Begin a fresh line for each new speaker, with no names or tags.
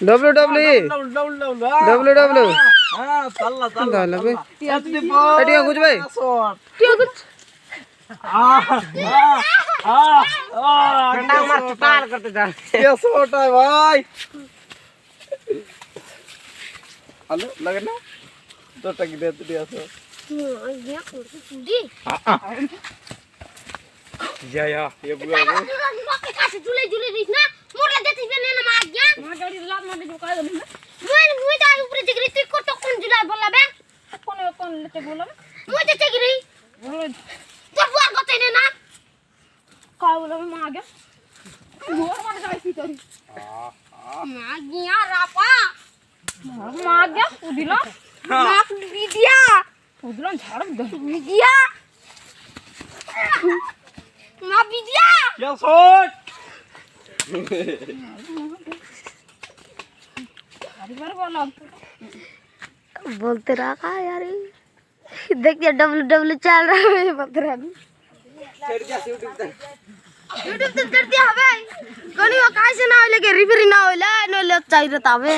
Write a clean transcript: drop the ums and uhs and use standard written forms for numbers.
W W W W
हां चल
चल भाई टिया कुछ भाई
टिया कुछ
बेटा मार पार करते जा ये छोटा है भाई हेलो लगे ना तो टक दे दिया सो
ये कुड़ी
या ये बुआ वो
के कासे झूले झूले रहिस ना मोरला देती बने ना मार गया मार गाड़ी लात मार दे का मुई ता ऊपर जगरी तू को तो कौन झूला बोला बे कौन लेते बोला मुई तो जगरी तो बुआ को तेने ना का बोला मार गया मोर मार जाई थी तोरी मार गया रापा मार गया उदिला मार दिया उदिला झाड़ दिया मार दिया
क्या सोच
बोलते रहा यार देखिए डब्ल्यू डब्ल्यू चल रहा है बोलते रहा यूट्यूब तो कर दिया हवे कोनी वो काहे से ना होले के रिपेयर ना होला न ले चाहिए तबे